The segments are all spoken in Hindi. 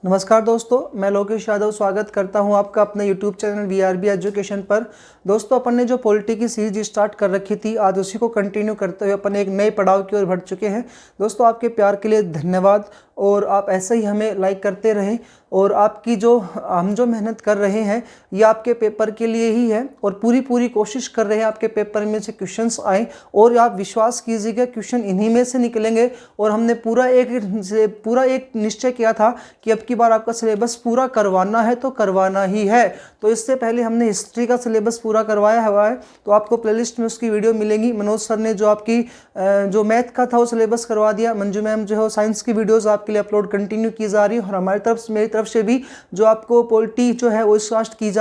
नमस्कार दोस्तों, मैं लोकेश यादव स्वागत करता हूं आपका अपने यूट्यूब चैनल वीआरबी एजुकेशन पर। दोस्तों, अपन ने जो पॉलिटी की सीरीज स्टार्ट कर रखी थी, आज उसी को कंटिन्यू करते हुए अपन एक नए पड़ाव की ओर बढ़ चुके हैं। दोस्तों, आपके प्यार के लिए धन्यवाद और आप ऐसे ही हमें लाइक करते रहें। और आपकी हम जो मेहनत कर रहे हैं ये आपके पेपर के लिए ही है और पूरी कोशिश कर रहे हैं आपके पेपर में से क्वेश्चंस आए। और आप विश्वास कीजिएगा, क्वेश्चन इन्हीं में से निकलेंगे। और हमने पूरा एक निश्चय किया था कि अब की बार आपका सिलेबस पूरा करवाना है तो करवाना ही है। तो इससे पहले हमने हिस्ट्री का सिलेबस पूरा करवाया हुआ है, तो आपको प्लेलिस्ट में उसकी वीडियो मिलेंगी। मनोज सर ने जो आपकी जो मैथ का था वो सिलेबस करवा दिया। मंजू मैम जो है साइंस की वीडियोस आपके लिए अपलोड कंटिन्यू की जा रही है। और हमारी तरफ से, मेरी तरफ से भी जो आपको पॉलिटी जो है वो स्टार्ट की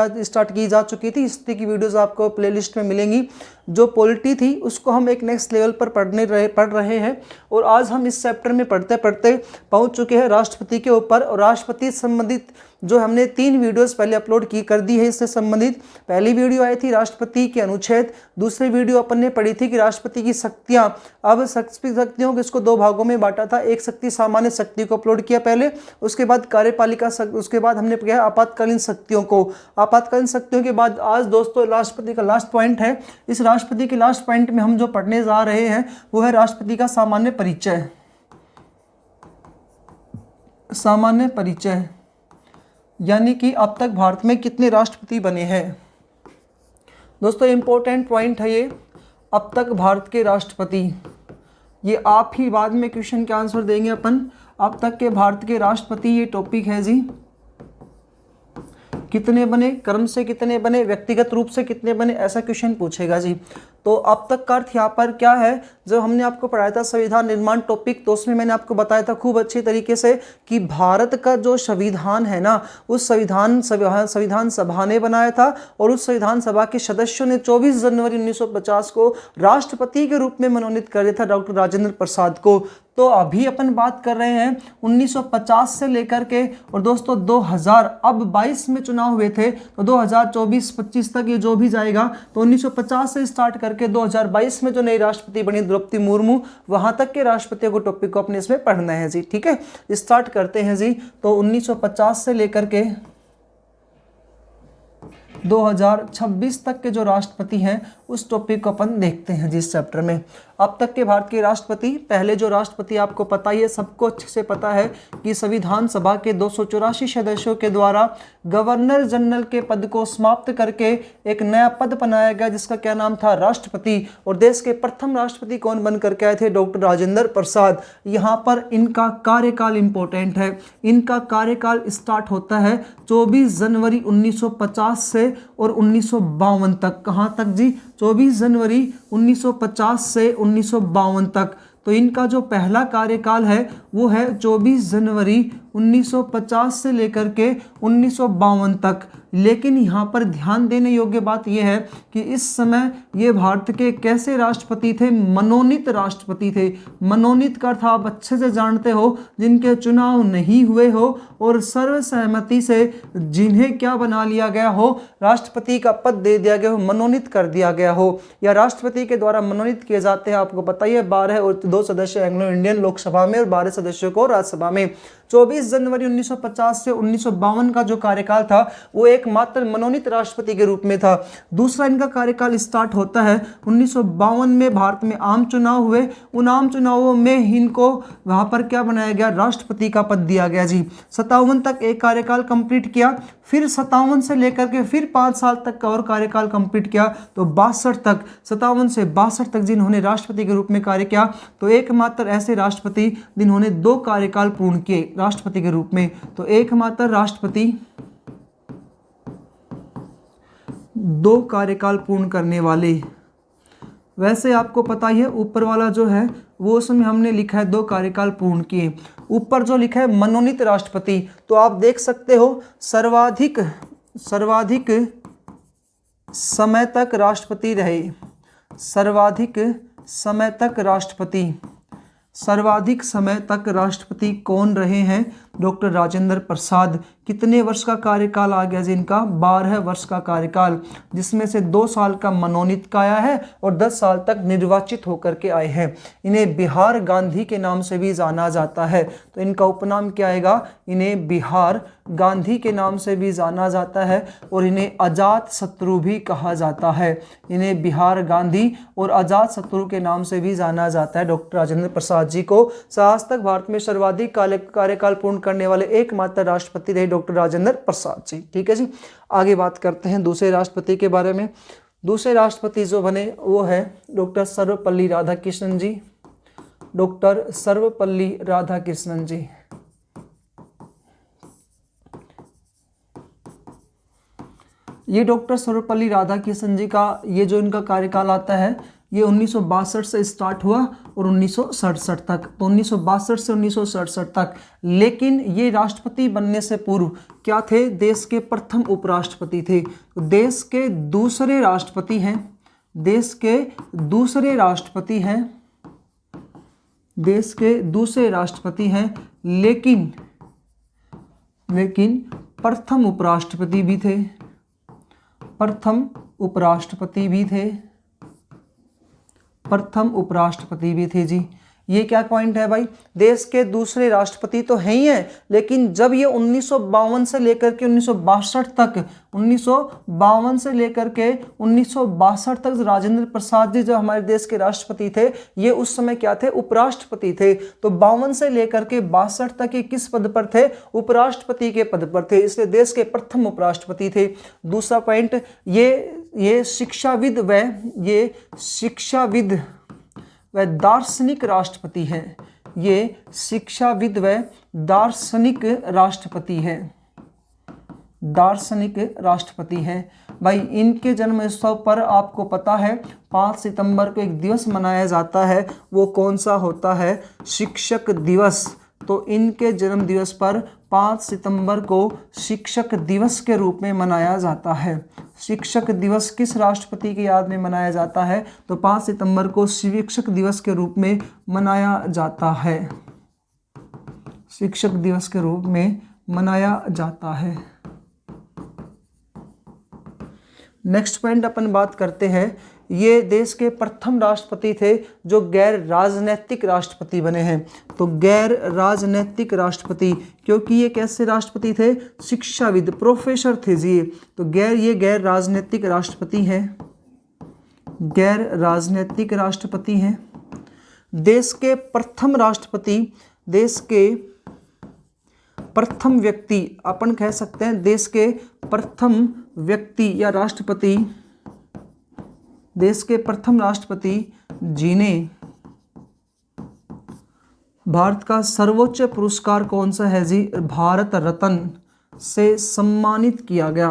जा चुकी थी। हिस्ट्री की वीडियोस आपको प्लेलिस्ट में मिलेंगी। जो पॉलिटी थी उसको हम एक नेक्स्ट लेवल पर पढ़ रहे हैं। और आज हम इस चैप्टर में पढ़ते पढ़ते पहुंच चुके हैं राष्ट्रपति के ऊपर। और राष्ट्रपति संबंधित जो हमने 3 वीडियोस पहले अपलोड कर दी है इससे संबंधित। पहली वीडियो आई थी राष्ट्रपति के अनुच्छेद, दूसरी वीडियो अपन ने पढ़ी थी कि राष्ट्रपति की शक्तियां। अब शक्तियों को इसको 2 भागों में बांटा था। एक शक्ति सामान्य शक्ति को अपलोड किया पहले, उसके बाद कार्यपालिका, उसके बाद हमने किया आपातकालीन शक्तियों को। आपातकालीन शक्तियों के बाद आज दोस्तों राष्ट्रपति का लास्ट पॉइंट है। इस राष्ट्रपति के लास्ट पॉइंट में हम जो पढ़ने जा रहे हैं वो है राष्ट्रपति का सामान्य परिचय। सामान्य परिचय यानी कि अब तक भारत में कितने राष्ट्रपति बने हैं। दोस्तों, इंपॉर्टेंट पॉइंट है ये, अब तक भारत के राष्ट्रपति। ये आप ही बाद में क्वेश्चन के आंसर देंगे अपन। अब तक के भारत के राष्ट्रपति ये टॉपिक है जी। कितने बने, क्रम से कितने बने, व्यक्तिगत रूप से कितने बने, ऐसा क्वेश्चन पूछेगा जी। तो अब तक का अर्थ यहाँ पर क्या है, जब हमने आपको पढ़ाया था संविधान निर्माण टॉपिक, तो उसमें मैंने आपको बताया था खूब अच्छी तरीके से कि भारत का जो संविधान है ना, उस संविधान सभा ने बनाया था। और उस संविधान सभा के सदस्यों ने 24 जनवरी 1950 को राष्ट्रपति के रूप में मनोनीत कर दिया था डॉक्टर राजेंद्र प्रसाद को। तो अभी अपन बात कर रहे हैं 1950 से लेकर के, और दोस्तों 2000 अब 22 में चुनाव हुए थे, तो 2024-25 तक ये जो भी जाएगा, तो 1950 से स्टार्ट करके 2022 में जो नई राष्ट्रपति बनी द्रौपदी मुर्मू, वहां तक के राष्ट्रपतियों को टॉपिक को अपने इसमें पढ़ना है जी। ठीक है, स्टार्ट करते हैं जी। तो 1950 से लेकर के 2026 तक के जो राष्ट्रपति हैं उस टॉपिक को अपन देखते हैं जिस चैप्टर में। अब तक के भारत के राष्ट्रपति, पहले जो राष्ट्रपति आपको पता ही है, सबको अच्छे से पता है कि संविधान सभा के 284 सदस्यों के द्वारा गवर्नर जनरल के पद को समाप्त करके एक नया पद बनाया गया जिसका क्या नाम था, राष्ट्रपति। और देश के प्रथम राष्ट्रपति कौन बन करके आए थे, डॉक्टर राजेंद्र प्रसाद। यहाँ पर इनका कार्यकाल इंपॉर्टेंट है। इनका कार्यकाल स्टार्ट होता है 24 जनवरी 1950 से और 1952 तक। कहाँ तक जी, 24 जनवरी 1950 से 1952 तक। तो इनका जो पहला कार्यकाल है वो है 24 जनवरी 1950 से लेकर के 1952 तक। लेकिन यहाँ पर ध्यान देने योग्य बात यह है कि इस समय ये भारत के कैसे राष्ट्रपति थे, मनोनीत राष्ट्रपति थे। मनोनीत का अर्थ आप अच्छे से जानते हो, जिनके चुनाव नहीं हुए हो और सर्वसहमति से जिन्हें क्या बना लिया गया हो, राष्ट्रपति का पद दे दिया गया हो, मनोनीत कर दिया गया हो, या राष्ट्रपति के द्वारा मनोनीत किए जाते हैं। आपको पता ही है 12 और 2 सदस्य एंग्लो इंडियन लोकसभा में और 12 सदस्यों को राज्यसभा में। 24 जनवरी 1950 से 1952 का जो कार्यकाल था वो एकमात्र मनोनीत राष्ट्रपति के रूप में था। दूसरा इनका कार्यकाल स्टार्ट होता है 1952 में। भारत में आम चुनाव हुए, उन आम चुनावों में इनको वहां पर क्या बनाया गया, राष्ट्रपति का पद दिया गया जी। 57 तक एक कार्यकाल कंप्लीट किया, फिर 57 से लेकर के फिर 5 साल तक का और कार्यकाल कंप्लीट किया, तो 62 तक, 57 से 62 तक जिन्होंने राष्ट्रपति के रूप में कार्य किया, तो एकमात्र ऐसे राष्ट्रपति जिन्होंने 2 कार्यकाल पूर्ण किए राष्ट्रपति के रूप में। तो एकमात्र राष्ट्रपति 2 कार्यकाल पूर्ण करने वाले। वैसे आपको पता ही है ऊपर वाला जो है वो उसमें हमने लिखा है 2 कार्यकाल पूर्ण किए। ऊपर जो लिखा है मनोनीत राष्ट्रपति, तो आप देख सकते हो सर्वाधिक समय तक राष्ट्रपति रहे। सर्वाधिक समय तक राष्ट्रपति कौन रहे हैं, डॉक्टर राजेंद्र प्रसाद, कितने वर्ष का कार्यकाल आ गया जी इनका? 12 वर्ष का कार्यकाल, जिसमें से 2 साल का मनोनीत का आया है और 10 साल तक निर्वाचित होकर के आए हैं। इन्हें बिहार गांधी के नाम से भी जाना जाता है, तो इनका उपनाम क्या आएगा? इन्हें बिहार गांधी के नाम से भी जाना जाता है और इन्हें अजात शत्रु भी कहा जाता है। इन्हें बिहार गांधी और अजात शत्रु के नाम से भी जाना जाता है डॉक्टर राजेंद्र प्रसाद जी को। आज तक भारत में सर्वाधिक कार्यकाल पूर्ण करने वाले एकमात्र राष्ट्रपति रहे डॉक्टर राजेंद्र प्रसाद जी। ठीक है जी, आगे बात करते हैं दूसरे राष्ट्रपति के बारे में। दूसरे राष्ट्रपति जो बने वो है डॉक्टर सर्वपल्ली राधाकृष्णन जी। डॉक्टर सर्वपल्ली राधाकृष्णन जी, ये डॉक्टर सर्वपल्ली राधाकृष्णन जी का ये जो इनका कार्यकाल आता है ये 1962 से स्टार्ट हुआ और 1967 तक, तो 1962 से 1967 तक। लेकिन ये राष्ट्रपति बनने से पूर्व क्या थे? देश के प्रथम उपराष्ट्रपति थे। तो देश के दूसरे राष्ट्रपति हैं, देश के दूसरे राष्ट्रपति हैं, देश के दूसरे राष्ट्रपति हैं, लेकिन प्रथम उपराष्ट्रपति भी थे, प्रथम उपराष्ट्रपति भी थे, प्रथम उपराष्ट्रपति भी थे जी। ये क्या पॉइंट है भाई? देश के दूसरे राष्ट्रपति तो हैं ही हैं, लेकिन जब ये 1952 से लेकर के 1962 तक, 1952 से लेकर के 1962 तक राजेंद्र प्रसाद जी जो हमारे देश के राष्ट्रपति थे, ये उस समय क्या थे? उपराष्ट्रपति थे। तो 52 से लेकर के 62 तक ये किस पद पर थे? उपराष्ट्रपति के पद पर थे, इसलिए देश के प्रथम उपराष्ट्रपति थे। दूसरा पॉइंट, ये शिक्षाविद व दार्शनिक राष्ट्रपति हैं। ये शिक्षाविद व दार्शनिक राष्ट्रपति हैं, दार्शनिक राष्ट्रपति हैं। भाई इनके जन्म उत्सव पर आपको पता है 5 सितंबर को एक दिवस मनाया जाता है, वो कौन सा होता है? शिक्षक दिवस। तो इनके जन्म दिवस पर 5 सितंबर को शिक्षक दिवस के रूप में मनाया जाता है। शिक्षक दिवस किस राष्ट्रपति की याद में मनाया जाता है? तो 5 सितंबर को शिक्षक दिवस के रूप में मनाया जाता है, शिक्षक दिवस के रूप में मनाया जाता है। नेक्स्ट पॉइंट अपन बात करते हैं, ये देश के प्रथम राष्ट्रपति थे जो गैर राजनैतिक राष्ट्रपति बने हैं। तो गैर राजनैतिक राष्ट्रपति, क्योंकि ये कैसे राष्ट्रपति थे? शिक्षाविद, प्रोफेसर थे जी। तो ये गैर राजनैतिक राष्ट्रपति हैं, गैर राजनैतिक राष्ट्रपति हैं। देश के प्रथम राष्ट्रपति, देश के प्रथम व्यक्ति, अपन कह सकते हैं देश के प्रथम व्यक्ति या राष्ट्रपति, देश के प्रथम राष्ट्रपति जिन्हें भारत का सर्वोच्च पुरस्कार कौन सा है जी? भारत रत्न से सम्मानित किया गया,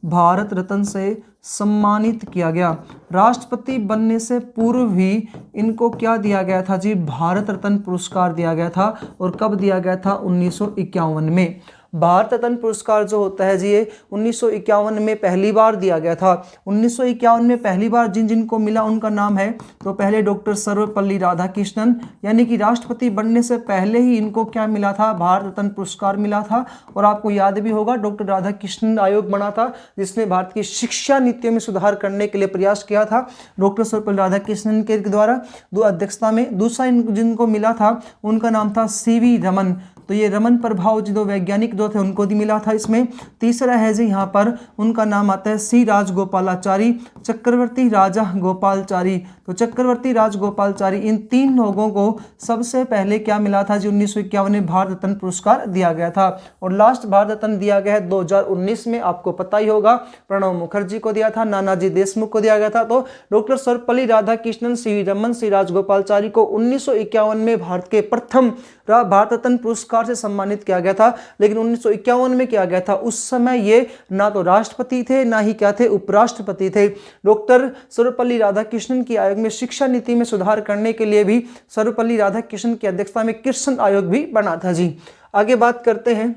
भारत रत्न से सम्मानित किया गया। राष्ट्रपति बनने से पूर्व ही इनको क्या दिया गया था जी? भारत रत्न पुरस्कार दिया गया था। और कब दिया गया था? 1951 में। भारत रत्न पुरस्कार जो होता है जी ये 1951 में पहली बार दिया गया था। 1951 में पहली बार जिन जिनको मिला उनका नाम है, तो पहले डॉक्टर सर्वपल्ली राधाकृष्णन, यानी कि राष्ट्रपति बनने से पहले ही इनको क्या मिला था? भारत रत्न पुरस्कार मिला था। और आपको याद भी होगा डॉक्टर राधाकृष्णन आयोग बना था जिसने भारत की शिक्षा नीतियों में सुधार करने के लिए प्रयास किया था डॉक्टर सर्वपल्ली राधाकृष्णन के द्वारा अध्यक्षता में। दूसरा जिनको मिला था उनका नाम था CV रमन। तो ये रमन प्रभाव जो वैज्ञानिक जो थे उनको भी मिला था इसमें। तीसरा है जी यहाँ पर उनका नाम आता है C राजगोपालाचारी, चक्रवर्ती राजा गोपालचारी। तो चक्रवर्ती राजगोपालचारी, इन 3 लोगों को सबसे पहले क्या मिला था जी? 1951 में भारत रत्न पुरस्कार दिया गया था। और लास्ट भारत रत्न दिया गया है 2019 में, आपको पता ही होगा प्रणब मुखर्जी को दिया था, नानाजी देशमुख को दिया गया था। तो doctor Sarvepalli Radhakrishnan, CV Raman, C Rajagopalachari को 1951 में भारत के प्रथम भारत रत्न पुरस्कार से सम्मानित किया गया था। लेकिन 1951 में किया गया था, उस समय ये ना तो राष्ट्रपति थे ना ही क्या थे? उपराष्ट्रपति थे। डॉक्टर सर्वपल्ली राधाकृष्णन की आयोग में शिक्षा नीति में सुधार करने के लिए भी सर्वपल्ली राधाकृष्णन की अध्यक्षता में कृष्ण आयोग भी बना था जी। आगे बात करते हैं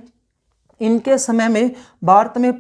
इनके समय में भारत में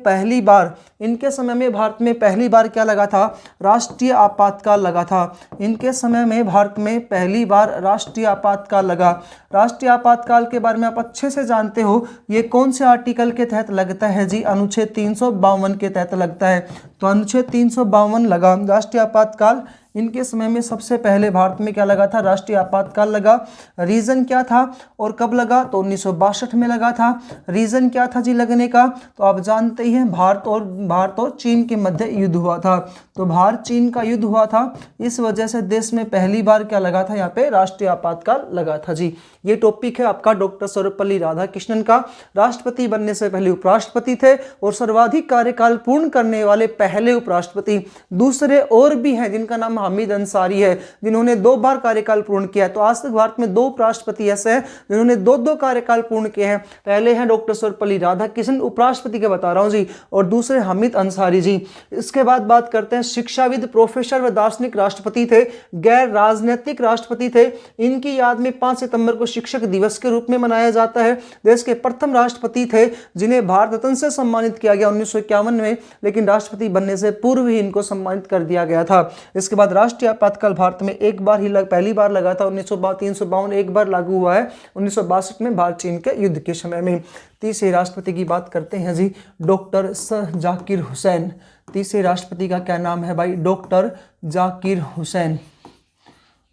पहली बार क्या लगा था? राष्ट्रीय आपातकाल लगा था। इनके समय में भारत में पहली बार राष्ट्रीय आपातकाल लगा। राष्ट्रीय आपातकाल के बारे में आप अच्छे से जानते हो, ये कौन से आर्टिकल के तहत लगता है जी? अनुच्छेद 352 के तहत लगता है। तो अनुच्छेद 352 लगा राष्ट्रीय आपातकाल। इनके समय में सबसे पहले भारत में क्या लगा था? राष्ट्रीय आपातकाल लगा। रीज़न क्या था और कब लगा? तो 1962 में लगा था। रीज़न क्या था जी लगने का? तो आप जानते ही हैं, भारत और चीन के मध्य युद्ध हुआ था। तो भारत चीन का युद्ध हुआ था, इस वजह से देश में पहली बार क्या लगा था? यहाँ पे राष्ट्रीय आपातकाल लगा था जी। ये टॉपिक है आपका डॉक्टर सर्वपल्ली राधाकृष्णन का। राष्ट्रपति बनने से पहले उपराष्ट्रपति थे और सर्वाधिक कार्यकाल पूर्ण करने वाले पहले उपराष्ट्रपति। दूसरे और भी हैं जिनका नाम हामिद अंसारी है, जिन्होंने 2 बार कार्यकाल पूर्ण किया है। तो आज तक भारत में 2 उपराष्ट्रपति ऐसे हैं जिन्होंने 2 कार्यकाल पूर्ण किए हैं। पहले हैं डॉक्टर सर्वपल्ली राधाकृष्णन, उपराष्ट्रपति के बता रहा हूं जी, और दूसरे हामिद अंसारी जी। इसके बाद बात करते हैं शिक्षाविद, प्रोफेसर व दार्शनिक राष्ट्रपति थे, गैर राजनीतिक राष्ट्रपति थे। इनकी याद में 5 सितंबर को शिक्षक दिवस के रूप में मनाया जाता है। देश के प्रथम राष्ट्रपति थे जिन्हें भारत रत्न से सम्मानित किया गया 1951 में, लेकिन राष्ट्रपति बनने से पूर्व ही इनको सम्मानित कर दिया गया था। इसके बाद राष्ट्रीय आपातकाल भारत में एक बार ही पहली बार लगा था 352 एक बार लागू हुआ है 1962 में भारत चीन के युद्ध के समय में। तीसरे राष्ट्रपति की बात करते हैं जी, डॉक्टर सर जाकिर हुसैन। तीसरे राष्ट्रपति का क्या नाम है भाई? डॉक्टर जाकिर हुसैन।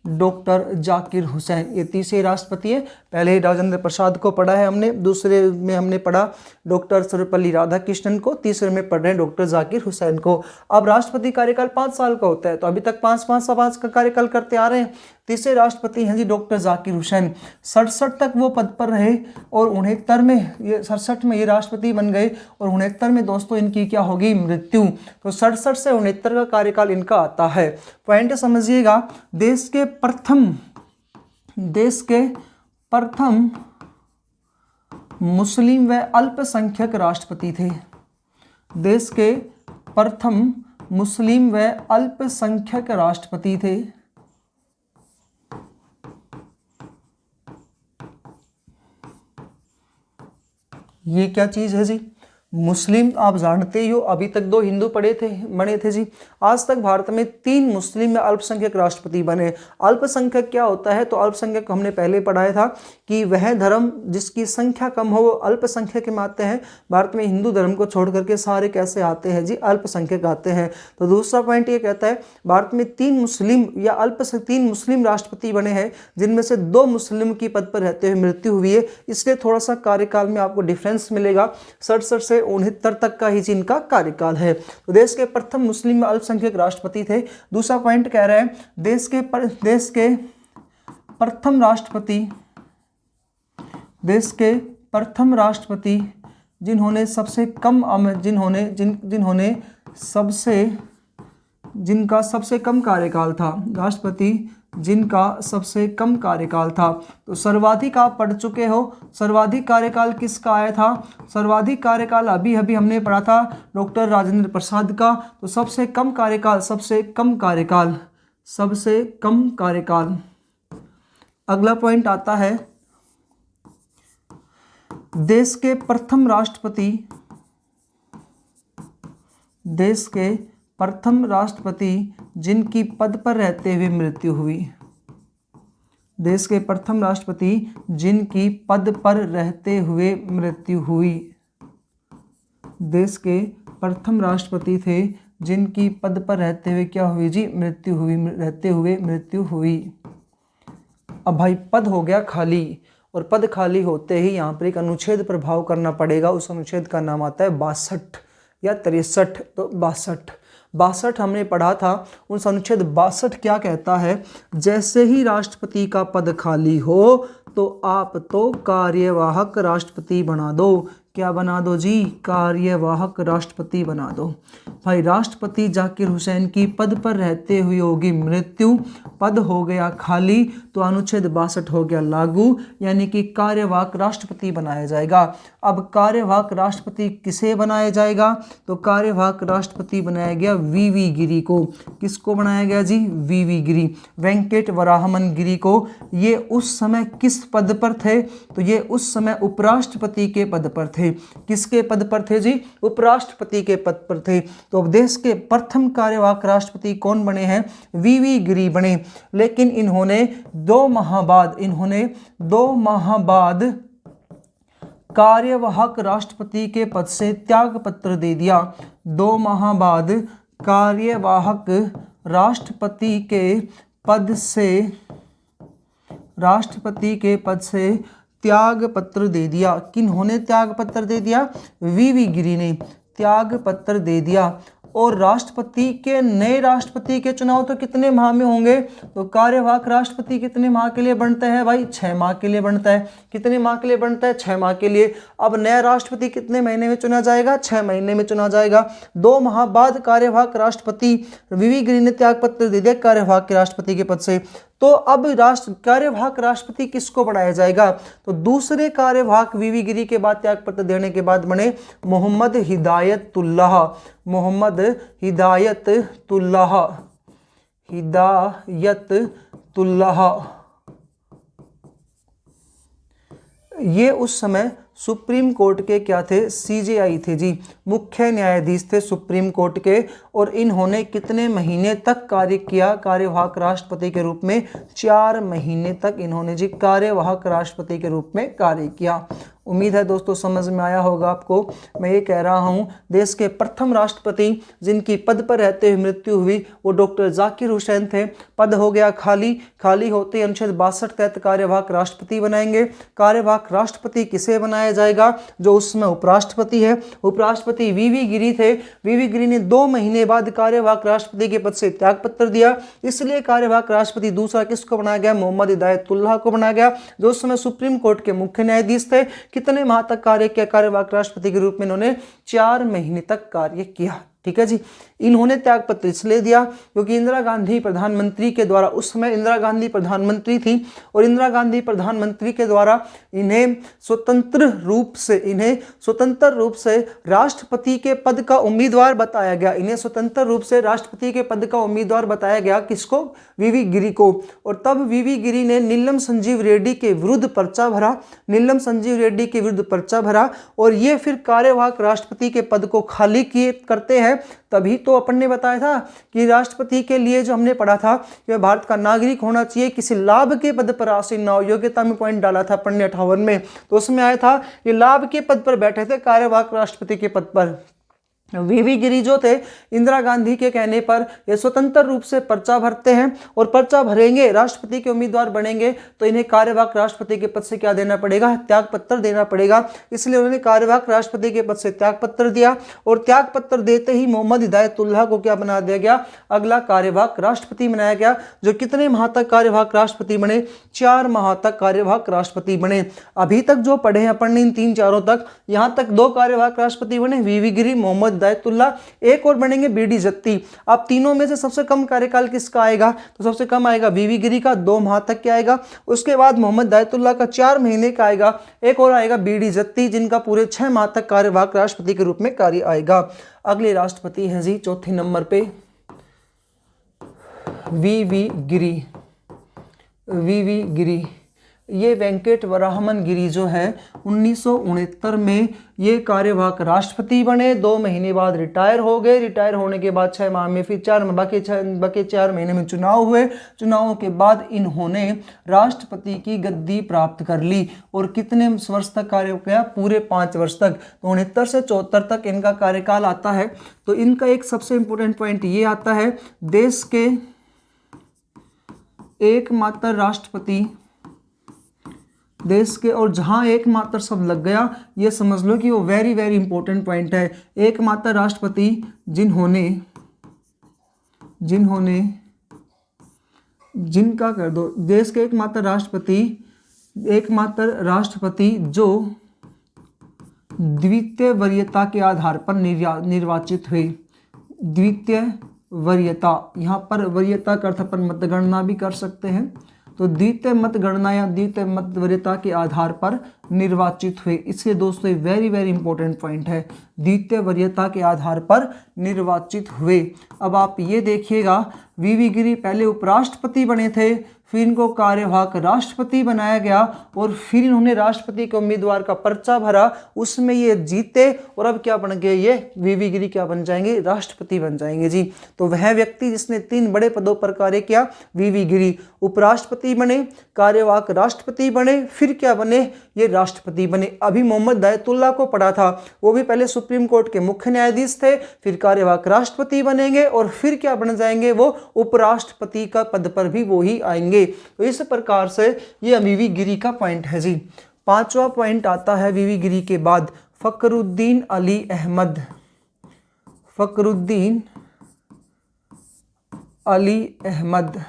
डॉक्टर जाकिर हुसैन ये तीसरे राष्ट्रपति है। पहले राजेंद्र प्रसाद को पढ़ा है हमने, दूसरे में हमने पढ़ा डॉक्टर सर्वपल्ली राधाकृष्णन को, तीसरे में पढ़ रहे हैं डॉक्टर जाकिर हुसैन को। अब राष्ट्रपति कार्यकाल 5 साल का होता है, तो अभी तक 5 का कार्यकाल करते आ रहे हैं। तीसरे राष्ट्रपति हैं जी डॉक्टर जाकिर हुसैन। 67 तक वो पद पर रहे और 69 में ये राष्ट्रपति बन गए और 69 में दोस्तों इनकी क्या होगी? मृत्यु। तो 67 से 69 का कार्यकाल इनका आता है। पॉइंट समझिएगा, देश के प्रथम मुस्लिम व अल्पसंख्यक राष्ट्रपति थे। देश के प्रथम मुस्लिम व अल्पसंख्यक राष्ट्रपति थे। ये क्या चीज है जी? मुस्लिम आप जानते ही हो, अभी तक 2 हिंदू बने थे जी। आज तक भारत में 3 मुस्लिम में अल्पसंख्यक राष्ट्रपति बने। अल्पसंख्यक क्या होता है? तो अल्पसंख्यक हमने पहले पढ़ाया था कि वह धर्म जिसकी संख्या कम हो वो अल्पसंख्यक में आते हैं। भारत में हिंदू धर्म को छोड़ करके सारे कैसे आते हैं जी? अल्पसंख्यक आते हैं। तो दूसरा पॉइंट ये कहता है भारत में 3 मुस्लिम राष्ट्रपति बने हैं, जिनमें से 2 मुस्लिम की पद पर रहते हुए मृत्यु हुई है। इसलिए थोड़ा सा कार्यकाल में आपको डिफरेंस मिलेगा। 67 से 69 तक का ही जिनका कार्यकाल है। तो देश के प्रथम मुस्लिम अल्पसंख्यक राष्ट्रपति थे। दूसरा पॉइंट कह रहा है देश के प्रथम राष्ट्रपति जिन्होंने जिनका सबसे कम कार्यकाल था, राष्ट्रपति जिनका सबसे कम कार्यकाल था। तो सर्वाधिक आप पढ़ चुके हो, सर्वाधिक कार्यकाल किसका आया था? सर्वाधिक कार्यकाल अभी हमने पढ़ा था डॉक्टर राजेंद्र प्रसाद का। तो सबसे कम कार्यकाल। अगला पॉइंट आता है देश के प्रथम राष्ट्रपति जिनकी पद पर रहते हुए मृत्यु हुई। देश के प्रथम राष्ट्रपति जिनकी पद पर रहते हुए मृत्यु हुई। देश के प्रथम राष्ट्रपति थे जिनकी पद पर रहते हुए क्या हुई जी? मृत्यु हुई। अब भाई पद हो गया खाली, और पद खाली होते ही यहाँ पर एक अनुच्छेद प्रभाव करना पड़ेगा। उस अनुच्छेद का नाम आता है 62 या 63। तो 62 हमने पढ़ा था। उस अनुच्छेद 62 क्या कहता है? जैसे ही राष्ट्रपति का पद खाली हो तो आप तो कार्यवाहक राष्ट्रपति बना दो। क्या बना दो जी? कार्यवाहक राष्ट्रपति बना दो। भाई राष्ट्रपति जाकिर हुसैन की पद पर रहते हुए होगी मृत्यु, पद हो गया खाली, तो अनुच्छेद 62 हो गया लागू, यानी कि कार्यवाहक राष्ट्रपति बनाया जाएगा। अब कार्यवाहक राष्ट्रपति किसे बनाया जाएगा? तो कार्यवाहक राष्ट्रपति बनाया गया वीवी गिरी को। किसको बनाया गया जी? वीवी गिरी, वेंकट वराहमन गिरी को। ये उस समय किस पद पर थे? तो ये उस समय उपराष्ट्रपति के पद पर थे। थे। किसके पद पर थे जी? उपराष्ट्रपति के पद पर थे। तो अब देश के प्रथम कार्यवाहक राष्ट्रपति कौन बने हैं? वीवी गिरी बने। लेकिन इन्होंने 2 माह बाद कार्यवाहक राष्ट्रपति के पद से त्याग पत्र दे दिया। 2 माह बाद कार्यवाहक राष्ट्रपति के पद से त्याग पत्र दे दिया। किन्होंने त्याग पत्र दे दिया? वीवी गिरी ने त्याग पत्र दे दिया। और राष्ट्रपति के नए राष्ट्रपति के चुनाव तो कितने माह में होंगे? तो कार्यवाहक राष्ट्रपति कितने माह के लिए बनता है भाई? 6 माह के लिए बनता है। कितने माह के लिए बनता है? 6 माह के लिए। अब नया राष्ट्रपति कितने महीने में चुना जाएगा? 6 महीने में चुना जाएगा। 2 माह बाद कार्यवाहक राष्ट्रपति वीवी गिरी ने त्याग पत्र दे दिया कार्यवाहक के राष्ट्रपति के पद से। तो अब कार्यवाहक राष्ट्रपति किसको बनाया जाएगा? तो दूसरे कार्यवाहक वीवी गिरी के बाद त्याग पत्र देने के बाद बने मोहम्मद हिदायतुल्लाह। ये उस समय सुप्रीम कोर्ट के क्या थे? सीजेआई थे जी, मुख्य न्यायाधीश थे सुप्रीम कोर्ट के। और इन्होंने कितने महीने तक कार्य किया कार्यवाहक राष्ट्रपति के रूप में? 4 महीने तक इन्होंने जी कार्यवाहक राष्ट्रपति के रूप में कार्य किया। उम्मीद है दोस्तों समझ में आया होगा आपको। मैं ये कह रहा हूँ देश के प्रथम राष्ट्रपति जिनकी पद पर रहते हुए मृत्यु हुई वो डॉक्टर जाकिर हुसैन थे। पद हो गया खाली होते अनुच्छेद 62 के तहत कार्यवाहक राष्ट्रपति बनाएंगे। कार्यवाहक राष्ट्रपति किसे बनाया जाएगा? जो उस समय उपराष्ट्रपति है। उपराष्ट्रपति वीवी गिरी थे। वीवी गिरी ने 2 महीने बाद कार्यवाहक राष्ट्रपति के पद से त्याग पत्र दिया। इसलिए कार्यवाहक राष्ट्रपति दूसरा किसको बनाया गया? मोहम्मद हिदायतुल्लाह को बनाया गया, जो उस समय सुप्रीम कोर्ट के मुख्य न्यायाधीश थे। कितने माह तक कार्य किया कार्यवाहक राष्ट्रपति के रूप में? इन्होंने 4 महीने तक कार्य किया। ठीक है जी। इन्होंने त्याग पत्र इसलिए दिया क्योंकि इंदिरा गांधी प्रधानमंत्री के द्वारा, उस समय इंदिरा गांधी प्रधानमंत्री थी और इंदिरा गांधी प्रधानमंत्री के द्वारा इन्हें स्वतंत्र रूप से राष्ट्रपति के पद का उम्मीदवार बताया गया। इन्हें स्वतंत्र रूप से राष्ट्रपति के पद का उम्मीदवार बताया गया। किसको? वीवी गिरी को। और तब वीवी गिरी ने नीलम संजीव रेड्डी के विरुद्ध पर्चा भरा और ये फिर कार्यवाहक राष्ट्रपति के पद को खाली करते हैं। तभी तो अपन ने बताया था कि राष्ट्रपति के लिए जो हमने पढ़ा था कि भारत का नागरिक होना चाहिए, किसी लाभ के पद पर आसीन ना हो। योग्यता में पॉइंट डाला था अपन ने 58 में, तो उसमें आया था ये लाभ के पद पर बैठे थे कार्यवाहक राष्ट्रपति के पद पर। वीवी गिरी जो थे इंदिरा गांधी के कहने पर ये स्वतंत्र रूप से पर्चा भरते हैं और पर्चा भरेंगे, राष्ट्रपति के उम्मीदवार बनेंगे तो इन्हें कार्यवाहक राष्ट्रपति के पद से क्या देना पड़ेगा? त्याग पत्र देना पड़ेगा। इसलिए उन्होंने कार्यवाहक राष्ट्रपति के पद से त्याग पत्र दिया और त्याग पत्र देते ही मोहम्मद हिदायतुल्लाह को क्या बना दिया गया? अगला कार्यवाहक राष्ट्रपति बनाया गया, जो कितने माह तक कार्यवाहक राष्ट्रपति बने? 4 माह तक कार्यवाहक राष्ट्रपति बने। अभी तक जो पढ़े हैं अपन ने इन 3-4 तक, यहाँ तक 2 कार्यवाहक राष्ट्रपति बने, वीवी गिरी, मोहम्मद हिदायतुल्लाह। एक और बनेंगे बीडी जत्ती। अब तीनों में से सबसे कम कार्यकाल किसका आएगा? तो सबसे कम आएगा वीवी गिरी का, 2 माह तक क्या आएगा। उसके बाद मोहम्मद हिदायतुल्लाह का 4 महीने का आएगा। एक और आएगा बीडी जत्ती, जिनका पूरे 6 माह तक कार्यवाहक राष्ट्रपति के रूप में कार्य आएगा। अगले राष्ट्रपति हैं जी चौथे नंबर पे वीवी गिरी। ये वेंकट वराहमन गिरी जो है 1969 में ये कार्यवाहक राष्ट्रपति बने। 2 महीने बाद रिटायर हो गए। रिटायर होने के बाद 6 माह में फिर बाकी 4 महीने में चुनाव हुए। चुनावों के बाद इन्होंने राष्ट्रपति की गद्दी प्राप्त कर ली और कितने वर्ष तक कार्य किया? पूरे 5 वर्ष तक। तो 69 से 74 तक इनका कार्यकाल आता है। तो इनका एक सबसे इंपॉर्टेंट पॉइंट ये आता है, देश के एकमात्र राष्ट्रपति, देश के, और जहां एकमात्र शब्द लग गया ये समझ लो कि वो वेरी वेरी इंपॉर्टेंट पॉइंट है। एकमात्र राष्ट्रपति जिनका कर दो, देश के एकमात्र राष्ट्रपति जो द्वितीय वरीयता के आधार पर निर्वाचित हुए। द्वितीय वरीयता, यहाँ पर वरीयता का अर्थ अपन मतगणना भी कर सकते हैं। तो द्वितीय मतगणना या द्वितीय मत वरीयता के आधार पर निर्वाचित हुए। इसलिए दोस्तों ये वेरी वेरी इंपॉर्टेंट पॉइंट है, द्वितीय वरीयता के आधार पर निर्वाचित हुए। अब आप ये देखिएगा, वीवी गिरी पहले उपराष्ट्रपति बने थे, फिर इनको कार्यवाहक राष्ट्रपति बनाया गया और फिर इन्होंने राष्ट्रपति के उम्मीदवार का पर्चा भरा, उसमें ये जीते और अब क्या बन गए, ये वीवी गिरी क्या बन जाएंगे, राष्ट्रपति बन जाएंगे जी। तो वह व्यक्ति जिसने 3 बड़े पदों पर कार्य किया, वीवी गिरी, उपराष्ट्रपति बने, कार्यवाहक राष्ट्रपति बने, फिर क्या बने, ये राष्ट्रपति बने। अभी मोहम्मद दायतुल्ला को पढ़ा था, वो भी पहले सुप्रीम कोर्ट के मुख्य न्यायाधीश थे, फिर कार्यवाहक राष्ट्रपति बनेंगे और फिर क्या बन जाएंगे, वो उपराष्ट्रपति का पद पर भी वो ही आएंगे। तो इस प्रकार से ये वीवी गिरी का पॉइंट है जी। 5वां पॉइंट आता है वीवी गिरी के बाद, फखरुद्दीन अली अहमद। फखरुद्दीन अली अहमद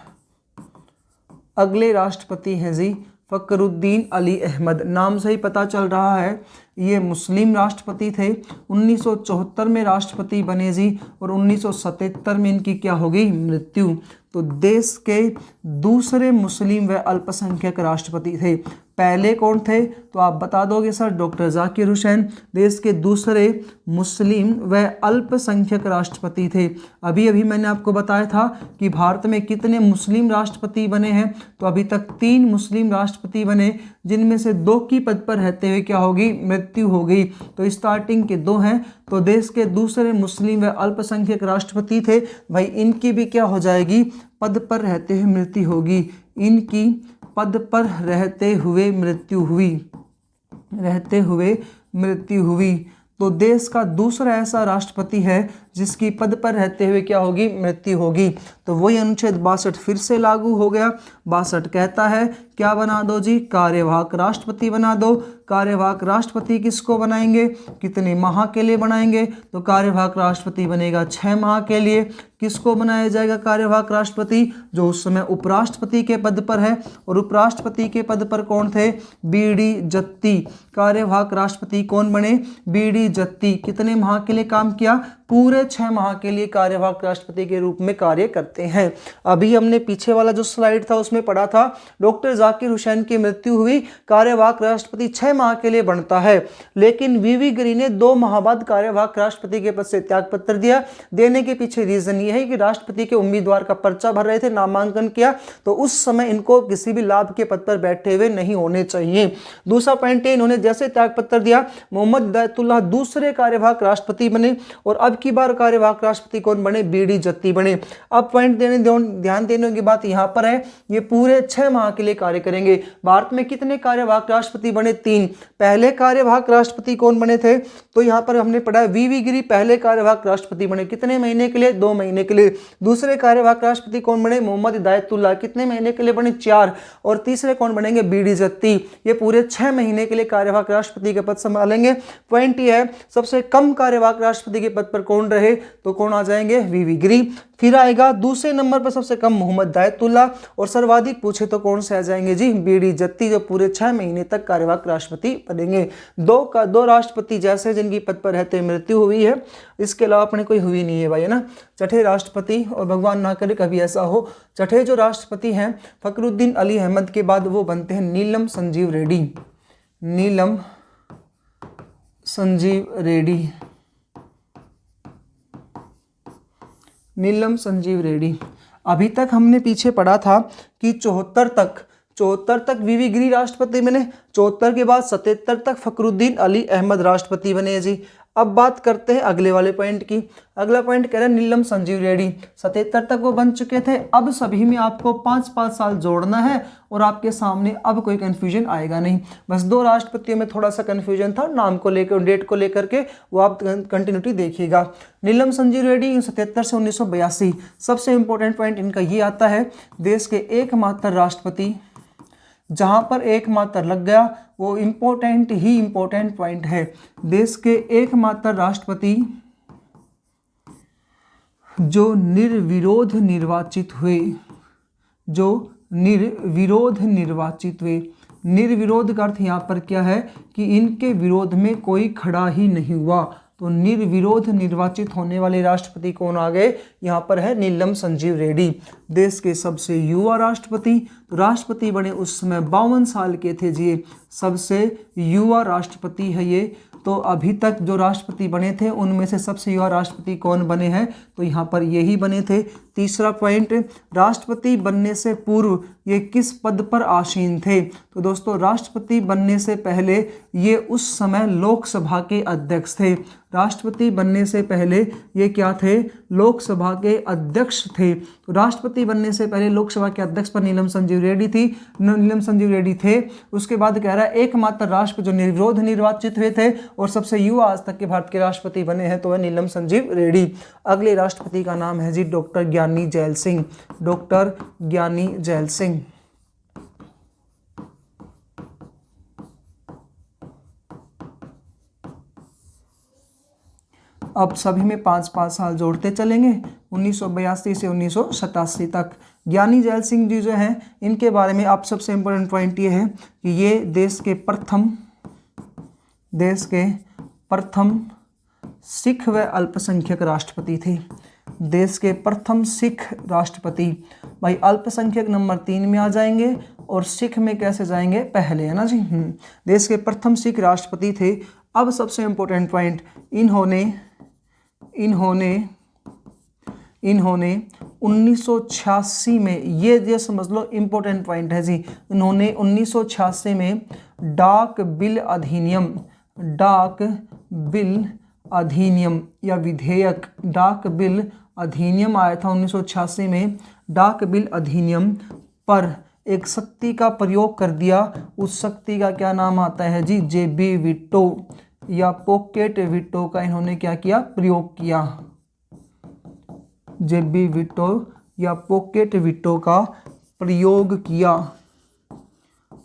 अगले राष्ट्रपति हैं जी, फखरुद्दीन अली अहमद। नाम से ही पता चल रहा है ये मुस्लिम राष्ट्रपति थे। 1974 में राष्ट्रपति बने जी और 1977 में इनकी क्या होगी, मृत्यु। तो देश के दूसरे मुस्लिम व अल्पसंख्यक राष्ट्रपति थे। पहले कौन थे, तो आप बता दोगे सर, डॉक्टर जाकिर हुसैन देश के दूसरे मुस्लिम व अल्पसंख्यक राष्ट्रपति थे। अभी अभी मैंने आपको बताया था कि भारत में कितने मुस्लिम राष्ट्रपति बने हैं, तो अभी तक 3 मुस्लिम राष्ट्रपति बने, जिनमें से 2 की पद पर रहते हुए क्या होगी, मृत्यु हो गई। तो स्टार्टिंग के 2 हैं, तो देश के दूसरे मुस्लिम व अल्पसंख्यक राष्ट्रपति थे भाई, इनकी भी क्या हो जाएगी, पद पर रहते हुए मृत्यु होगी। इनकी पद पर रहते हुए मृत्यु हुई, रहते हुए मृत्यु हुई। तो देश का दूसरा ऐसा राष्ट्रपति है जिसकी पद पर रहते हुए क्या होगी, मृत्यु होगी। तो वही अनुच्छेद 62 फिर से लागू हो गया। 62 कहता है क्या बना दो जी, कार्यवाहक राष्ट्रपति बना दो। कार्यवाहक राष्ट्रपति किसको बनाएंगे, कितने माह के लिए बनाएंगे, तो कार्यवाहक राष्ट्रपति बनेगा 6 माह के लिए। किसको बनाया जाएगा कार्यवाहक राष्ट्रपति, जो उस समय उपराष्ट्रपति के पद पर है, और उपराष्ट्रपति के पद पर कौन थे, बीडी जत्ती। कार्यवाहक राष्ट्रपति कौन बने, बीडी जत्ती। कितने माह के लिए काम किया, पूरे 6 माह के लिए कार्यवाहक राष्ट्रपति के रूप में कार्य करते हैं। अभी हमने पीछे वाला जो स्लाइड था उसमें पढ़ा था, डॉक्टर जाकिर हुसैन की मृत्यु हुई, कार्यवाहक राष्ट्रपति 6 माह के लिए बनता है, लेकिन वीवी गिरी ने 2 माह बाद कार्यवाहक राष्ट्रपति के पद से त्याग पत्र दिया। देने के पीछे रीजन ये है कि राष्ट्रपति के उम्मीदवार का पर्चा भर रहे थे, नामांकन किया, तो उस समय इनको किसी भी लाभ के पद पर बैठे हुए नहीं होने चाहिए। दूसरा पॉइंट है, इन्होंने जैसे त्याग पत्र दिया, मोहम्मद दायतुल्ला दूसरे कार्यवाहक राष्ट्रपति बने, और अब की बार कार्यवाहक राष्ट्रपति कौन बने, बीडी जत्ती बने। अब पॉइंट ध्यान देने की बात यहां पर है, ये पूरे 6 माह के लिए कार्य करेंगे। भारत में कितने कार्यवाहक राष्ट्रपति बने, 3। पहले कार्यवाहक राष्ट्रपति कौन बने थे, तो यहां पर हमने पढ़ा वीवी गिरी पहले कार्यवाहक राष्ट्रपति बने, कितने महीने के लिए, 2 महीने के लिए। दूसरे कार्यवाहक राष्ट्रपति कौन बने, मोहम्मद दायतुल्ला, कितने महीने के लिए बने, 4। और तीसरे कौन बनेंगे, बीडी जत्ती, ये पूरे 6 महीने के लिए कार्यवाहक राष्ट्रपति के पद संभालेंगे। पॉइंट ये है, सबसे कम कार्यवाहक राष्ट्रपति के पद पर कौन रहे, तो कौन आ जाएंगे, वीवी गिरी। फिर आएगा दूसरे नंबर पर सबसे कम मोहम्मद दायतुल्ला, और सर्वाधिक पूछे तो कौन से आ जाएंगे जी, बीडी जत्ती, जो पूरे 6 महीने तक कार्यवाहक राष्ट्रपति बनेंगे। 2 राष्ट्रपति जैसे जिनकी पद पर रहते मृत्यु हुई है, इसके अलावा अपने कोई हुई नहीं है भाई, है ना। छठे राष्ट्रपति, और भगवान ना करे कभी ऐसा हो, छठे जो राष्ट्रपति हैं फखरुद्दीन अली अहमद के बाद वो बनते हैं नीलम संजीव रेड्डी। नीलम संजीव रेड्डी, नीलम संजीव रेड्डी। अभी तक हमने पीछे पढ़ा था कि 74 तक वीवी गिरी राष्ट्रपति बने, 74 के बाद 77 तक फखरुद्दीन अली अहमद राष्ट्रपति बने जी। अब बात करते हैं अगले वाले पॉइंट की। अगला पॉइंट कह रहे हैं नीलम संजीव रेड्डी, 77 तक वो बन चुके थे। अब सभी में आपको 5-5 साल जोड़ना है और आपके सामने अब कोई कंफ्यूजन आएगा नहीं। बस 2 राष्ट्रपतियों में थोड़ा सा कंफ्यूजन था, नाम को लेकर, डेट को लेकर के, वो आप कंटिन्यूटी देखिएगा। नीलम संजीव रेड्डी 77 से 1982। सबसे इंपॉर्टेंट पॉइंट इनका ये आता है, देश के एकमात्र राष्ट्रपति, जहां पर एकमात्र लग गया वो इम्पोर्टेंट पॉइंट है। देश के एकमात्र राष्ट्रपति जो निर्विरोध निर्वाचित हुए, निर्विरोध का अर्थ यहाँ पर क्या है कि इनके विरोध में कोई खड़ा ही नहीं हुआ। तो निर्विरोध निर्वाचित होने वाले राष्ट्रपति कौन आ गए, यहाँ पर है नीलम संजीव रेड्डी। देश के सबसे युवा राष्ट्रपति, तो राष्ट्रपति बने उस समय 52 साल के थे जी, सबसे युवा राष्ट्रपति है ये। तो अभी तक जो राष्ट्रपति बने थे उनमें से सबसे युवा राष्ट्रपति कौन बने हैं, तो यहाँ पर यही बने थे। तीसरा पॉइंट, राष्ट्रपति बनने से पूर्व ये किस पद पर आसीन थे, तो दोस्तों राष्ट्रपति बनने से पहले ये उस समय लोकसभा के अध्यक्ष थे। राष्ट्रपति बनने से पहले ये क्या थे, लोकसभा के अध्यक्ष थे। तो राष्ट्रपति बनने से पहले लोकसभा के अध्यक्ष पर नीलम संजीव रेड्डी थी, नीलम संजीव रेड्डी थे। उसके बाद कह रहा है एकमात्र राष्ट्रपति जो निर्विरोध निर्वाचित हुए थे और सबसे युवा आज तक के भारत के राष्ट्रपति बने हैं तो वह नीलम संजीव रेड्डी। अगले राष्ट्रपति का नाम है जी डॉक्टर ज्ञानी जैल सिंह, डॉक्टर ज्ञानी जैल सिंह। अब सभी में 5-5 साल जोड़ते चलेंगे, 1982 से 1987 तक। ज्ञानी जैल सिंह जी जो हैं इनके बारे में आप सबसे इम्पोर्टेंट पॉइंट ये है कि ये देश के प्रथम सिख व अल्पसंख्यक राष्ट्रपति थे। देश के प्रथम सिख राष्ट्रपति। भाई अल्पसंख्यक नंबर 3 में आ जाएंगे और सिख में कैसे जाएंगे, पहले, है ना जी। देश के प्रथम सिख राष्ट्रपति थे। अब सबसे इम्पोर्टेंट पॉइंट, इन्होंने 1986 में, ये समझ लो इम्पोर्टेंट पॉइंट है जी, इन्होंने 1986 में डाक बिल अधिनियम या विधेयक, डाक बिल अधिनियम आया था 1986 में। डाक बिल अधिनियम पर एक शक्ति का प्रयोग कर दिया। उस शक्ति का क्या नाम आता है जी, जेबी वीटो या पॉकेट वीटो का इन्होंने क्या किया, प्रयोग किया। जेबी वीटो या पॉकेट वीटो का प्रयोग किया।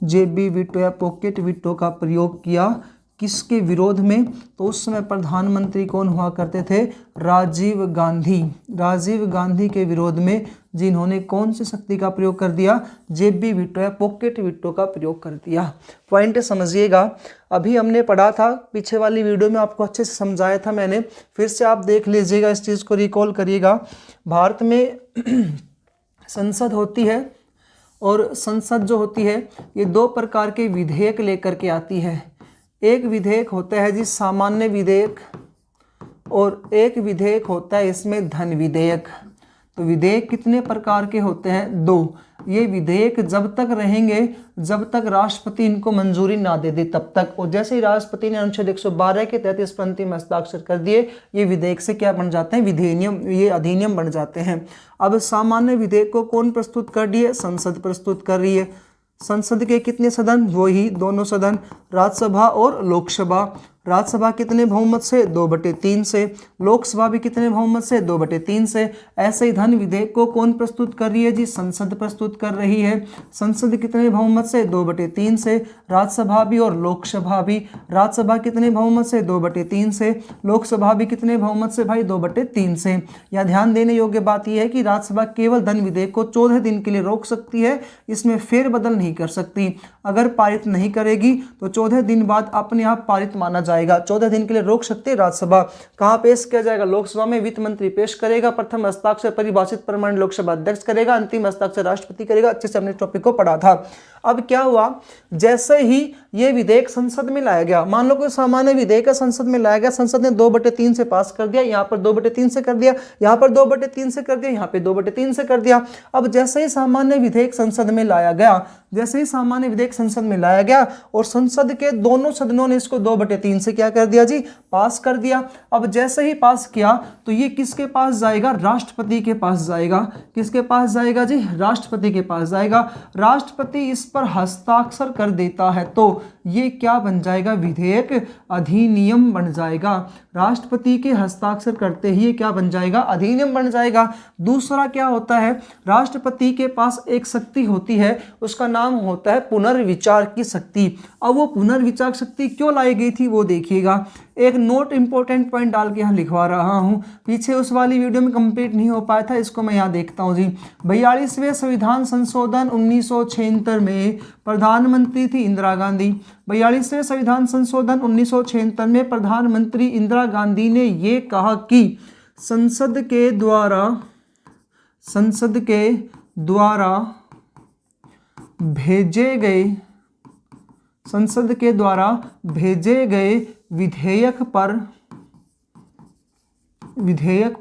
जेबी वीटो या पॉकेट वीटो का प्रयोग किया किसके विरोध में, तो उस समय प्रधानमंत्री कौन हुआ करते थे, राजीव गांधी। राजीव गांधी के विरोध में जिन्होंने कौन सी शक्ति का प्रयोग कर दिया, जेबी वीटो या पॉकेट वीटो का प्रयोग कर दिया। पॉइंट समझिएगा, अभी हमने पढ़ा था, पीछे वाली वीडियो में आपको अच्छे से समझाया था मैंने, फिर से आप देख लीजिएगा, इस चीज़ को रिकॉल करिएगा। भारत में संसद होती है और संसद जो होती है ये 2 प्रकार के विधेयक लेकर के आती है। एक विधेयक होता है जी सामान्य विधेयक और एक विधेयक होता है इसमें धन विधेयक। तो विधेयक कितने प्रकार के होते हैं, 2। ये विधेयक जब तक रहेंगे जब तक राष्ट्रपति इनको मंजूरी ना दे दे तब तक, और जैसे ही राष्ट्रपति ने अनुच्छेद 112 के तहत इस पर अंतिम हस्ताक्षर कर दिए, ये विधेयक से क्या बन जाते हैं, विधेयक, ये अधिनियम बन जाते हैं। अब सामान्य विधेयक को कौन प्रस्तुत कर रही है, संसद प्रस्तुत कर रही है। संसद के कितने सदन, वही दोनों सदन, राज्यसभा और लोकसभा। राज्यसभा कितने बहुमत से, 2/3 से। लोकसभा भी कितने बहुमत से, 2/3 से। ऐसे ही धन विधेयक को कौन प्रस्तुत कर रही है जी, संसद प्रस्तुत कर रही है। संसद कितने बहुमत से, 2/3 से। राज्यसभा भी और लोकसभा भी। राज्यसभा कितने बहुमत से, 2/3 से। लोकसभा भी कितने बहुमत से भाई, 2/3 से। यह ध्यान देने योग्य बात यह है कि राज्यसभा केवल धन विधेयक को 14 दिन के लिए रोक सकती है, इसमें फेरबदल नहीं कर सकती। अगर पारित नहीं करेगी तो 14 दिन बाद अपने आप पारित माना जाएगा। 14 दिन के लिए रोक सकते हैं राज्यसभा। कहाँ पेश किया जाएगा, लोकसभा में वित्त मंत्री पेश करेगा, प्रथम हस्ताक्षर परिभाषित प्रमाण लोकसभा अध्यक्ष करेगा, अंतिम हस्ताक्षर राष्ट्रपति करेगा। अच्छे से हमने टॉपिक को पढ़ा था। अब क्या हुआ, जैसे ही ये विधेयक संसद में लाया गया, मान लो कोई सामान्य विधेयक संसद में लाया गया, संसद ने 2/3 से पास कर दिया, यहाँ पर 2/3 से कर दिया, यहाँ पर 2/3 से कर दिया, यहाँ पे 2/3 से कर दिया। अब जैसे ही सामान्य विधेयक संसद में लाया गया, जैसे ही सामान्य विधेयक संसद में लाया गया और संसद के दोनों सदनों ने इसको 2/3 से क्या कर दिया जी, पास कर दिया। अब जैसे ही पास किया तो ये किसके पास जाएगा, राष्ट्रपति के पास जाएगा। किसके पास जाएगा जी, राष्ट्रपति के पास जाएगा। राष्ट्रपति इस पर हस्ताक्षर कर देता है तो ये क्या बन जाएगा, विधेयक अधिनियम बन जाएगा। राष्ट्रपति के हस्ताक्षर करते ही ये क्या बन जाएगा, अधिनियम बन जाएगा। दूसरा क्या होता है, राष्ट्रपति के पास एक शक्ति होती है, उसका नाम होता है पुनर्विचार की शक्ति। अब वो पुनर्विचार शक्ति क्यों लाई गई थी वो देखिएगा। एक नोट इंपॉर्टेंट पॉइंट डाल के यहाँ लिखवा रहा हूँ, पीछे उस वाली वीडियो में कंप्लीट नहीं हो पाया था, इसको मैं यहाँ देखता हूँ जी। 42वें संविधान संशोधन 1976 में प्रधानमंत्री थी इंदिरा गांधी। 42वें संविधान संशोधन 1976 में प्रधानमंत्री इंदिरा गांधी ने ये कहा कि संसद के द्वारा भेजे गए संसद के द्वारा भेजे गए विधेयक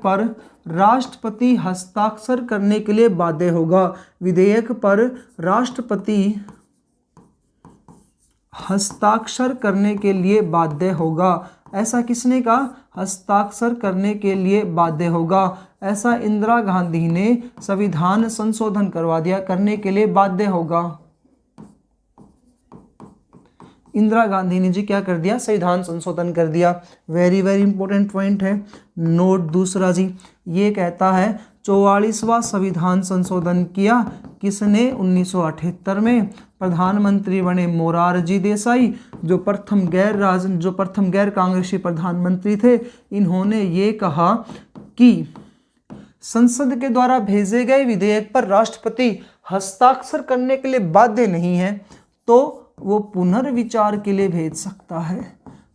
पर राष्ट्रपति हस्ताक्षर करने के लिए बाध्य होगा। विधेयक पर राष्ट्रपति हस्ताक्षर करने के लिए बाध्य होगा। ऐसा किसने कहा? हस्ताक्षर करने के लिए बाध्य होगा। ऐसा इंदिरा गांधी ने संविधान संशोधन करवा दिया, करने के लिए बाध्य होगा। इंदिरा गांधी ने जी क्या कर दिया? संविधान संशोधन कर दिया। वेरी वेरी इंपॉर्टेंट पॉइंट है। नोट दूसरा जी, ये कहता है 44वां संविधान संशोधन किया किसने? 1978 में। प्रधानमंत्री बने मोरारजी देसाई, जो प्रथम गैर कांग्रेसी प्रधानमंत्री थे। इन्होंने ये कहा कि संसद के द्वारा भेजे गए विधेयक पर राष्ट्रपति हस्ताक्षर करने के लिए बाध्य नहीं है, तो वो पुनर्विचार के लिए भेज सकता है,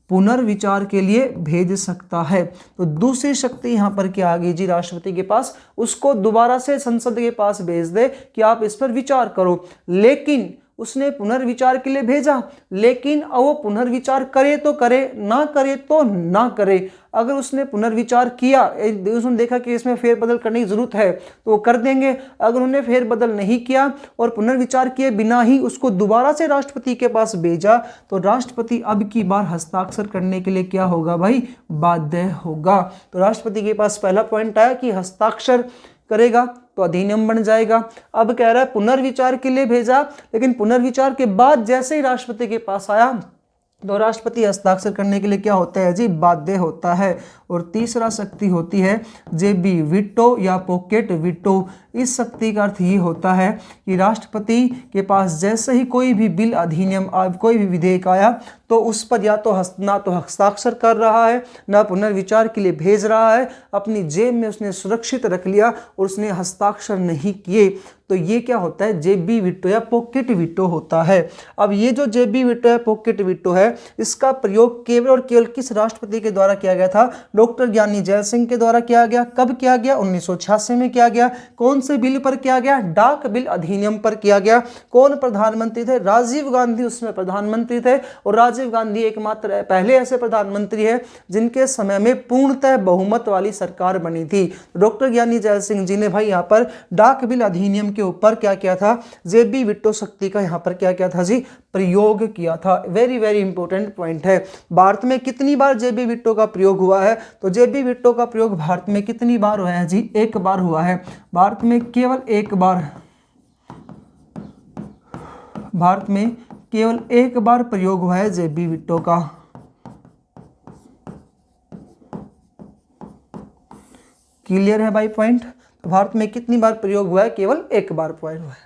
पुनर्विचार के लिए भेज सकता है। तो दूसरी शक्ति यहाँ पर क्या आ गई जी राष्ट्रपति के पास? उसको दोबारा से संसद के पास भेज दे कि आप इस पर विचार करो। लेकिन उसने पुनर्विचार के लिए भेजा, लेकिन अब वो पुनर्विचार करे तो करे, ना करे तो ना करे। अगर उसने पुनर्विचार किया, उसने देखा कि इसमें फेरबदल करने की जरूरत है, तो वो कर देंगे। अगर उन्होंने फेरबदल नहीं किया और पुनर्विचार किए बिना ही उसको दोबारा से राष्ट्रपति के पास भेजा, तो राष्ट्रपति अब की बार हस्ताक्षर करने के लिए क्या होगा भाई? बाध्य होगा। तो राष्ट्रपति के पास पहला पॉइंट आया कि हस्ताक्षर करेगा तो अधिनियम बन जाएगा। अब कह रहा है पुनर्विचार के लिए भेजा, लेकिन पुनर्विचार के बाद जैसे ही राष्ट्रपति के पास आया तो राष्ट्रपति हस्ताक्षर करने के लिए क्या होता है जी? बाध्य होता है। और तीसरा शक्ति होती है जेबी वीटो या पॉकेट वीटो। इस शक्ति का अर्थ ये होता है कि राष्ट्रपति के पास जैसे ही कोई भी बिल, अधिनियम, कोई भी विधेयक आया तो उस पर या तो ना तो हस्ताक्षर कर रहा है, ना पुनर्विचार के लिए भेज रहा है, अपनी जेब में उसने सुरक्षित रख लिया और उसने हस्ताक्षर नहीं किए। तो ये क्या होता है? जेबी वीटो या पॉकेट वीटो होता है। अब ये जो जेबी वीटो या पॉकेट वीटो है, इसका प्रयोग केवल और केवल किस राष्ट्रपति के द्वारा किया गया था? डॉक्टर ज्ञानी जैल सिंह के द्वारा किया गया। कब किया गया? 1986 में किया गया। कौन से बिल पर किया गया? डाक बिल अधिनियम पर किया गया। कौन प्रधानमंत्री थे? राजीव गांधी उसमें प्रधानमंत्री थे। और राजीव गांधी एकमात्र पहले ऐसे प्रधानमंत्री है जिनके समय में पूर्णतः बहुमत वाली सरकार बनी थी। डॉक्टर ज्ञानी जैल सिंह जी ने भाई यहाँ पर डाक बिल अधिनियम के ऊपर क्या किया था? जेबी वीटो शक्ति का यहाँ पर क्या किया था जी? प्रयोग किया था। वेरी वेरी इंपॉर्टेंट पॉइंट है। भारत में कितनी बार जेबी वीटो का प्रयोग हुआ है? तो जेबी वीटो का प्रयोग भारत में कितनी बार हुआ है जी? एक बार हुआ है। भारत में केवल एक बार, भारत में केवल एक बार प्रयोग हुआ है जेबी वीटो का। क्लियर है भाई पॉइंट? तो भारत में कितनी बार प्रयोग हुआ है? केवल एक बार पॉइंट हुआ है।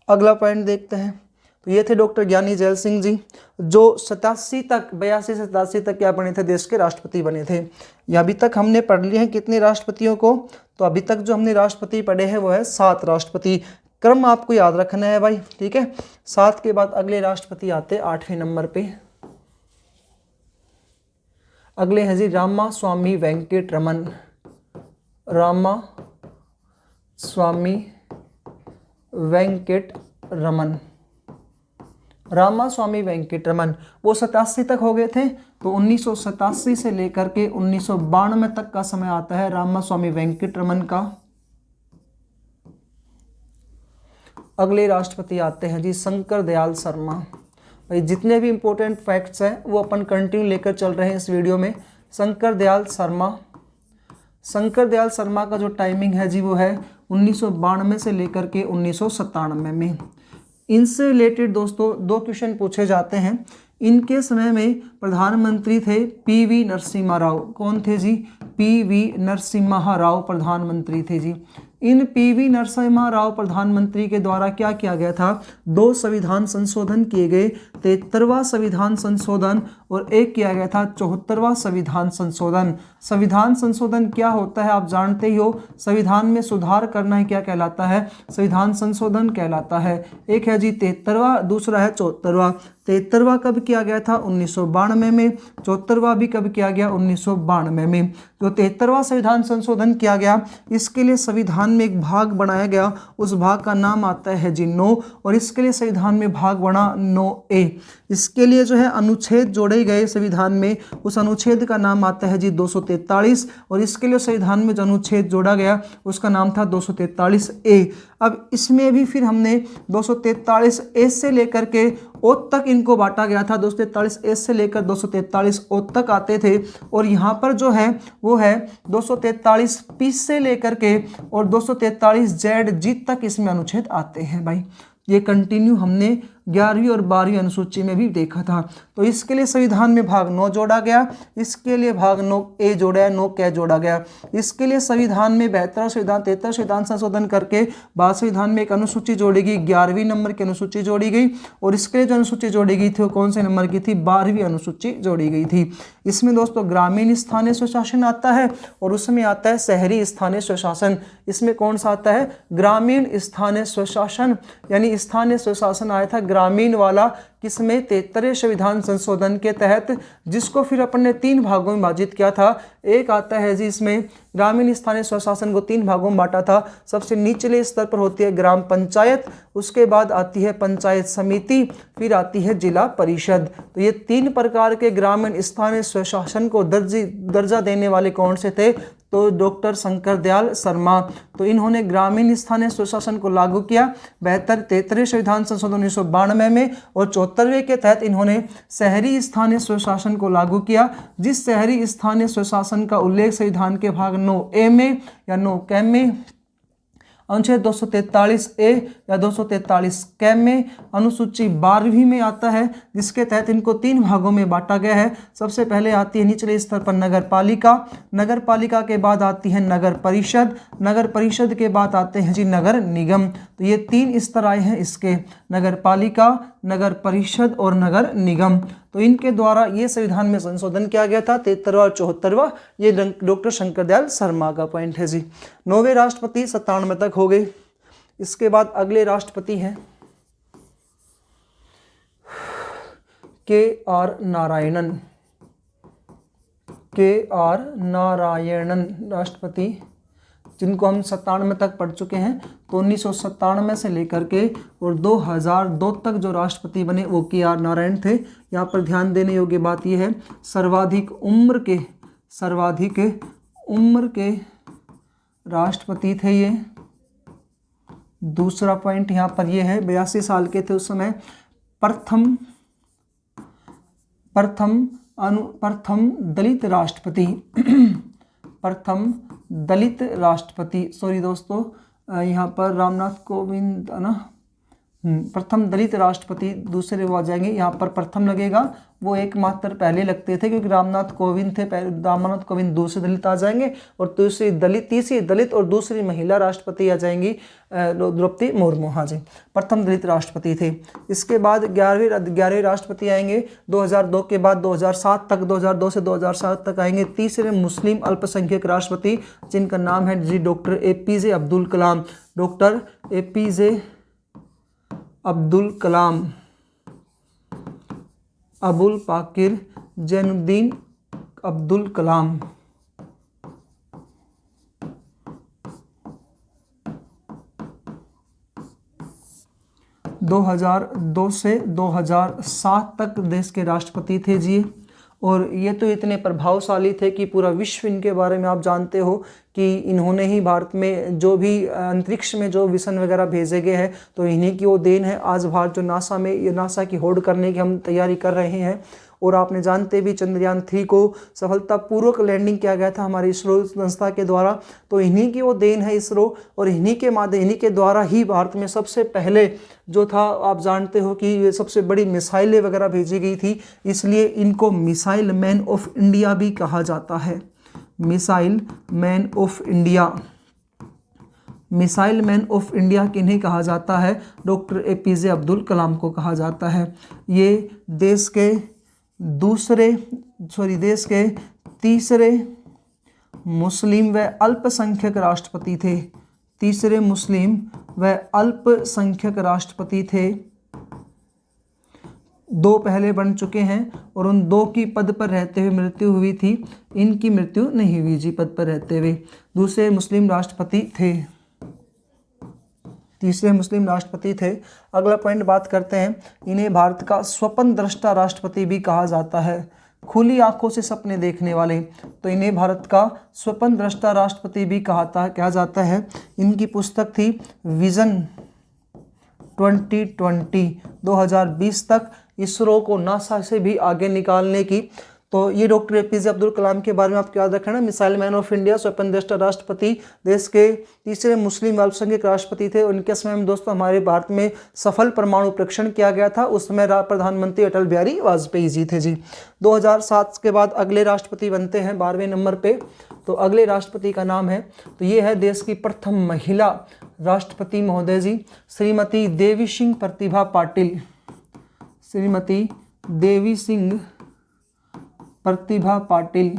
अगला पॉइंट देखते हैं। तो ये थे डॉक्टर ज्ञानी जैल सिंह जी, जो 82 से 87 तक क्या बने थे? देश के राष्ट्रपति बने थे। या अभी तक हमने पढ़ लिए हैं कितने राष्ट्रपतियों को? तो अभी तक जो हमने राष्ट्रपति पढ़े हैं वो है 7 राष्ट्रपति। क्रम आपको याद रखना है भाई, ठीक है। 7 के बाद अगले राष्ट्रपति आते 8वें नंबर पे। अगले हैं जी रामा स्वामी वेंकट रमन। रामा स्वामी वेंकट रमन, रामा स्वामी वेंकट रमन, वो 87 तक हो गए थे। तो 1987 से लेकर के 1992 तक का समय आता है रामा स्वामी वेंकट रमन का। अगले राष्ट्रपति आते हैं जी शंकर दयाल शर्मा। भाई जितने भी इंपॉर्टेंट फैक्ट्स हैं वो अपन कंटिन्यू लेकर चल रहे हैं इस वीडियो में। शंकर दयाल शर्मा, शंकर दयाल शर्मा का जो टाइमिंग है जी वो है 1992 से लेकर के 1997 में। इनसे रिलेटेड दोस्तों 2 क्वेश्चन पूछे जाते हैं। इनके समय में प्रधानमंत्री थे पीवी नरसिम्हा राव। कौन थे जी? पीवी नरसिम्हा राव प्रधानमंत्री थे जी। इन पीवी नरसिम्हा राव प्रधानमंत्री के द्वारा क्या किया गया था? 2 संविधान संशोधन किए गए, 73वां संविधान संशोधन और एक किया गया था 74वां संविधान संशोधन। संविधान संशोधन क्या होता है आप जानते ही हो। संविधान में सुधार करना ही क्या कहलाता है? संविधान संशोधन कहलाता है। एक है जी 73वां, दूसरा है 74वां। 73वां कब किया गया था? 1992 में। 74वां भी कब किया गया? 1992 में। जो 73वां संविधान संशोधन किया गया, इसके लिए संविधान में एक भाग बनाया गया, उस भाग का नाम आता है जी 9, और इसके लिए संविधान में भाग बना 9A। इसके लिए जो है अनुच्छेद जोड़े गए संविधान में, उस अनुच्छेद का नाम आता है जी 243, और इसके लिए संविधान में जो अनुच्छेद जोड़ा गया उसका नाम था 243A। अब इसमें भी फिर हमने 243A से लेकर के ओ तक इनको बांटा गया था। 243A से लेकर 243O तक आते थे, और यहाँ पर जो है वो है 243P से लेकर के और 243ZG तक इसमें अनुच्छेद आते हैं भाई। ये कंटिन्यू हमने 11वीं और 12वीं अनुसूची में भी देखा था। तो इसके लिए संविधान में भाग 9 जोड़ा गया, इसके लिए भाग 9A जोड़ा है, 9K जोड़ा गया। इसके लिए संविधान में 72 संविधान 73 संविधान संशोधन करके बाद संविधान में एक अनुसूची जोड़ी गई, 11वीं नंबर की अनुसूची जोड़ी गई, और इसके लिए जो अनुसूची जोड़ी गई थी वो कौन से नंबर की थी, 12वीं अनुसूची जोड़ी गई थी। इसमें दोस्तों ग्रामीण स्थानीय स्वशासन आता है और उसमें आता है शहरी स्थानीय स्वशासन। इसमें कौन सा आता है, ग्रामीण स्थानीय स्वशासन, यानी स्थानीय स्वशासन आया था ग्रामीण वाला, किसमें 73 संविधान संशोधन के तहत, जिसको फिर अपन ने 3 भागों में विभाजित किया था। एक आता है जी इसमें ग्रामीण स्थानीय स्वशासन को 3 भागों में बांटा था। सबसे निचले स्तर पर होती है ग्राम पंचायत, उसके बाद आती है पंचायत समिति, फिर आती है जिला परिषद। तो ये 3 प्रकार के ग्रामीण स्थानीय स्वशासन को दर्जा देने वाले कौन से थे, तो डॉक्टर शंकर दयाल शर्मा। तो इन्होंने ग्रामीण स्थानीय स्वशासन को लागू किया 73 संविधान संशोधन 1992 में, और 74वें के तहत इन्होंने शहरी स्थानीय स्वशासन को लागू किया, जिस शहरी स्थानीय स्वशासन का उल्लेख संविधान के भाग 9A में या 9K में, अनुच्छेद 243A या 243K में, अनुसूची 12वीं में आता है, जिसके तहत इनको 3 भागों में बांटा गया है। सबसे पहले आती है निचले स्तर पर नगर पालिका, नगर पालिका के बाद आती है नगर परिषद, नगर परिषद के बाद आते हैं जी नगर निगम। तो ये 3 स्तर आए हैं इसके, नगर पालिका, नगर परिषद और नगर निगम। तो इनके द्वारा ये संविधान में संशोधन किया गया था 73वां और 74वां। ये डॉक्टर शंकर दयाल शर्मा का पॉइंट है जी। 9वें राष्ट्रपति 97 तक हो गए। इसके बाद अगले राष्ट्रपति हैं KR नारायणन। KR नारायणन राष्ट्रपति, जिनको हम 97 तक पढ़ चुके हैं। तो 1997 से लेकर के और 2002 तक जो राष्ट्रपति बने वो KR नारायण थे। यहाँ पर ध्यान देने योग्य बात यह है, सर्वाधिक उम्र के राष्ट्रपति थे ये। दूसरा पॉइंट यहाँ पर ये है, 82 साल के थे उस समय। प्रथम दलित राष्ट्रपति प्रथम दलित राष्ट्रपति, सॉरी दोस्तों, यहाँ पर रामनाथ कोविंद है ना, प्रथम दलित राष्ट्रपति दूसरे वो आ जाएंगे। यहाँ पर प्रथम लगेगा, वो एक मात्र पहले लगते थे क्योंकि रामनाथ कोविंद थे, रामनाथ कोविंद दूसरे दलित आ जाएंगे, और तीसरी दलित और दूसरी महिला राष्ट्रपति आ जाएंगी द्रौपदी मुर्मू। हाँ जी, प्रथम दलित राष्ट्रपति थे। इसके बाद 11वें राष्ट्रपति आएंगे 2002 के बाद 2007 तक, 2002 से 2007 तक आएंगे तीसरे मुस्लिम अल्पसंख्यक राष्ट्रपति, जिनका नाम है जी doctor APJ Abdul Kalam. Doctor APJ Abdul Kalam, Abul Pakir Zainuddin Abdul Kalam. दो 2002 से 2007 तक देश के राष्ट्रपति थे जी। और ये तो इतने प्रभावशाली थे कि पूरा विश्व इनके बारे में आप जानते हो कि इन्होंने ही भारत में जो भी अंतरिक्ष में जो मिशन वगैरह भेजे गए हैं, तो इन्हीं की वो देन है। आज भारत जो नासा में, ये नासा की होड़ करने की हम तैयारी कर रहे हैं। और आपने जानते भी चंद्रयान 3 को सफलतापूर्वक लैंडिंग किया गया था हमारी इसरो संस्था के द्वारा। तो इन्हीं की वो देन है इसरो, और इन्हीं के द्वारा ही भारत में सबसे पहले जो था, आप जानते हो कि ये सबसे बड़ी मिसाइलें वगैरह भेजी गई थी, इसलिए इनको मिसाइल मैन ऑफ इंडिया भी कहा जाता है। Missile man of India, missile man of India किन्हें कहा जाता है, डॉक्टर APJ अब्दुल कलाम को कहा जाता है। ये देश के तीसरे मुस्लिम व अल्पसंख्यक राष्ट्रपति थे। तीसरे मुस्लिम व अल्पसंख्यक राष्ट्रपति थे। 2 पहले बन चुके हैं और उन 2 की पद पर रहते हुए मृत्यु हुई थी। इनकी मृत्यु नहीं हुई जी पद पर रहते हुए। दूसरे मुस्लिम राष्ट्रपति थे। तीसरे मुस्लिम राष्ट्रपति थे। अगला पॉइंट बात करते हैं, इन्हें भारत का स्वप्न दृष्टा राष्ट्रपति भी कहा जाता है। खुली आंखों से सपने देखने वाले, तो इन्हें भारत का स्वप्न दृष्टा राष्ट्रपति भी कहा जाता है। इनकी पुस्तक थी विजन 2020, 2020 तक इसरो को नासा से भी आगे निकालने की। तो ये डॉक्टर APJ अब्दुल कलाम के बारे में आपको याद रखना, मिसाइल मैन ऑफ इंडिया, स्वप्न दृष्टा राष्ट्रपति, देश के तीसरे मुस्लिम अल्पसंख्यक राष्ट्रपति थे। उनके समय में दोस्तों हमारे भारत में सफल परमाणु परीक्षण किया गया था। उस समय प्रधानमंत्री अटल बिहारी वाजपेयी जी थे जी। 2007 के बाद अगले राष्ट्रपति बनते हैं 12वें नंबर पे। तो अगले राष्ट्रपति का नाम है, तो ये है देश की प्रथम महिला राष्ट्रपति महोदय जी, श्रीमती देवी सिंह प्रतिभा पाटिल। श्रीमती देवी सिंह प्रतिभा पाटिल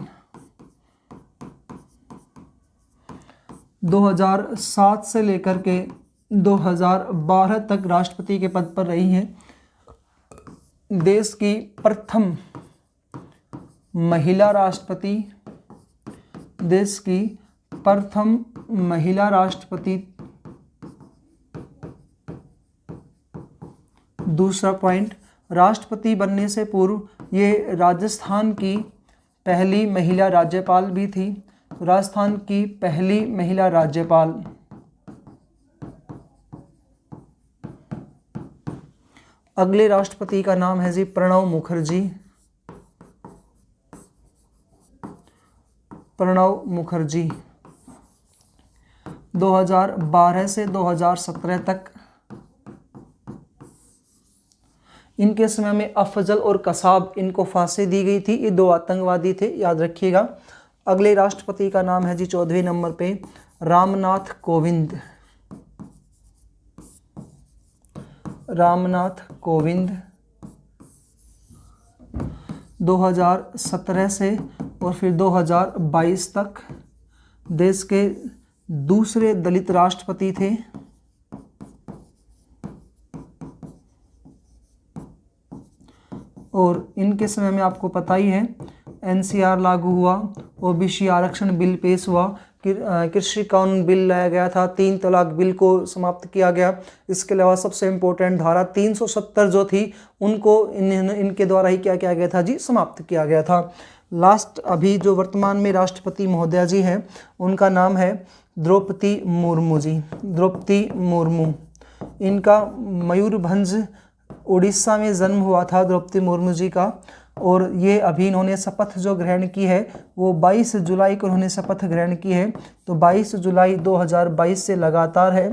2007 से लेकर के 2012 तक राष्ट्रपति के पद पर रही हैं। देश की प्रथम महिला राष्ट्रपति, देश की प्रथम महिला राष्ट्रपति। दूसरा पॉइंट, राष्ट्रपति बनने से पूर्व ये राजस्थान की पहली महिला राज्यपाल भी थी। राजस्थान की पहली महिला राज्यपाल। अगले राष्ट्रपति का नाम है जी प्रणब मुखर्जी। प्रणब मुखर्जी 2012 से 2017 तक। इनके समय में अफजल और कसाब, इनको फांसी दी गई थी। ये 2 आतंकवादी थे, याद रखिएगा। अगले राष्ट्रपति का नाम है जी 14वें नंबर पे रामनाथ कोविंद। रामनाथ कोविंद 2017 से और फिर 2022 तक देश के दूसरे दलित राष्ट्रपति थे। और इनके समय में आपको पता ही है NCR लागू हुआ, OBC आरक्षण बिल पेश हुआ, कृषि कानून बिल लाया गया था, 3 तलाक बिल को समाप्त किया गया। इसके अलावा सबसे इम्पोर्टेंट धारा 370 जो थी उनको इनके द्वारा ही क्या किया गया था जी, समाप्त किया गया था। लास्ट अभी जो वर्तमान में राष्ट्रपति महोदया जी हैं उनका नाम है द्रौपदी मुर्मू जी। द्रौपदी मुर्मू, इनका मयूरभंज उड़ीसा में जन्म हुआ था द्रौपदी मुर्मू जी का। और ये अभी इन्होंने शपथ जो ग्रहण की है वो 22 जुलाई को उन्होंने शपथ ग्रहण की है। तो 22 जुलाई 2022 से लगातार है।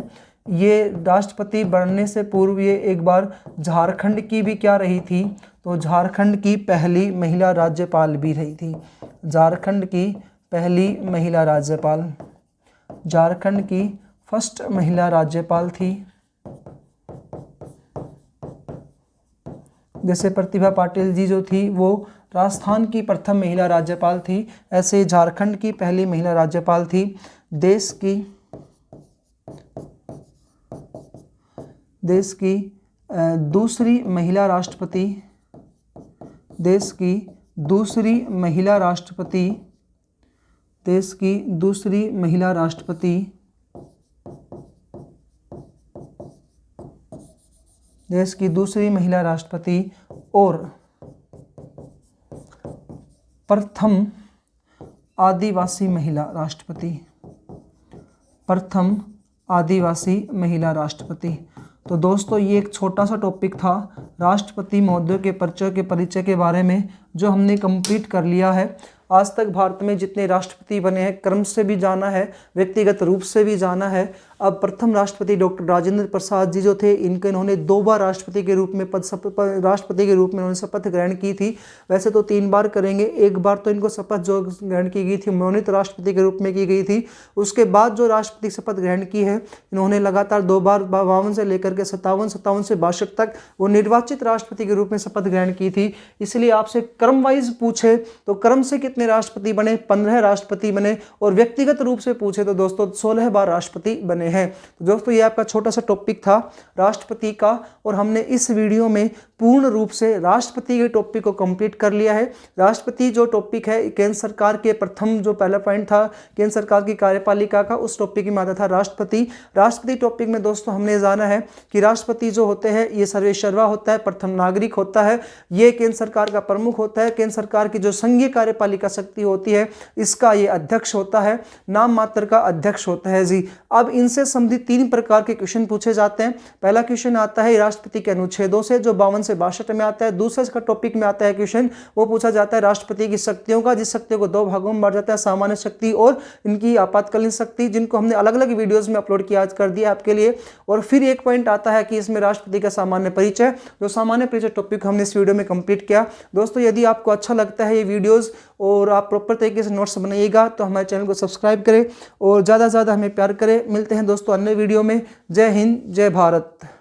ये राष्ट्रपति बनने से पूर्व ये एक बार झारखंड की भी क्या रही थी, तो झारखंड की पहली महिला राज्यपाल भी रही थी। झारखंड की पहली महिला राज्यपाल, झारखंड की फर्स्ट महिला राज्यपाल थी। जैसे प्रतिभा पाटिल जी जो थी वो राजस्थान की प्रथम महिला राज्यपाल थी, ऐसे झारखंड की पहली महिला राज्यपाल थी। देश की दूसरी महिला राष्ट्रपति, देश की दूसरी महिला राष्ट्रपति, देश की दूसरी महिला राष्ट्रपति, देश की दूसरी महिला राष्ट्रपति और प्रथम आदिवासी महिला राष्ट्रपति, प्रथम आदिवासी महिला राष्ट्रपति। तो दोस्तों ये एक छोटा सा टॉपिक था राष्ट्रपति महोदय के परिचय के बारे में, जो हमने कंप्लीट कर लिया है। आज तक भारत में जितने राष्ट्रपति बने हैं क्रम से भी जाना है, व्यक्तिगत रूप से भी जाना है। अब प्रथम राष्ट्रपति डॉक्टर राजेंद्र प्रसाद जी जो थे, इन्होंने 2 बार राष्ट्रपति के रूप में उन्होंने शपथ ग्रहण की थी। वैसे तो 3 बार करेंगे, एक बार तो इनको शपथ जो ग्रहण की गई थी मनोनीत राष्ट्रपति के रूप में की गई थी। उसके बाद जो राष्ट्रपति शपथ ग्रहण की है इन्होंने लगातार 2 बार 52 से लेकर के 57 से 62 तक वो निर्वाचित राष्ट्रपति के रूप में शपथ ग्रहण की थी। इसलिए आपसे क्रम वाइज पूछे तो क्रम से कितने राष्ट्रपति बने, 15 राष्ट्रपति बने, और व्यक्तिगत रूप से पूछे तो दोस्तों 16 बार राष्ट्रपति बने हैं। हैं। तो दोस्तों ये आपका छोटा सा टॉपिक था राष्ट्रपति का, और हमने इस वीडियो में पूर्ण रूप से राष्ट्रपति के टॉपिक को कंप्लीट कर लिया है। राष्ट्रपति जो टॉपिक है केंद्र सरकार के प्रथम जो पहला पॉइंट था केंद्र सरकार की कार्यपालिका का, उस टॉपिक की मात्रा था राष्ट्रपति। राष्ट्रपति टॉपिक में दोस्तों हमने जाना है कि राष्ट्रपति जो होते हैं ये सर्वेसर्वा होता है, प्रथम नागरिक होता है, ये केंद्र सरकार का प्रमुख होता है, केंद्र सरकार की जो संघीय कार्यपालिका शक्ति होती है इसका ये अध्यक्ष होता है, नाम मात्र का अध्यक्ष होता है जी। अब इनसे संबंधित 3 प्रकार के क्वेश्चन पूछे जाते हैं। पहला क्वेश्चन आता है राष्ट्रपति के अनुच्छेदों से, जो 52 से 62 में आता है। दूसरा इसका टॉपिक में आता है क्वेश्चन, वो पूछा जाता है राष्ट्रपति की शक्तियों का, जिस शक्तियों को 2 भागों में बांटा जाता है, सामान्य शक्ति और इनकी आपातकालीन शक्ति, जिनको हमने अलग अलग वीडियोस में अपलोड किया कर दिया आपके लिए। और फिर एक पॉइंट आता है कि इसमें राष्ट्रपति का सामान्य परिचय, जो सामान्य परिचय टॉपिक हमने इस वीडियो में कंप्लीट किया। दोस्तों यदि आपको अच्छा लगता है ये वीडियोस और आप प्रॉपर तरीके से नोट्स बनाइएगा तो हमारे चैनल को सब्सक्राइब करें और ज़्यादा से ज़्यादा हमें प्यार करें। मिलते हैं दोस्तों अन्य वीडियो में। जय हिंद, जय भारत।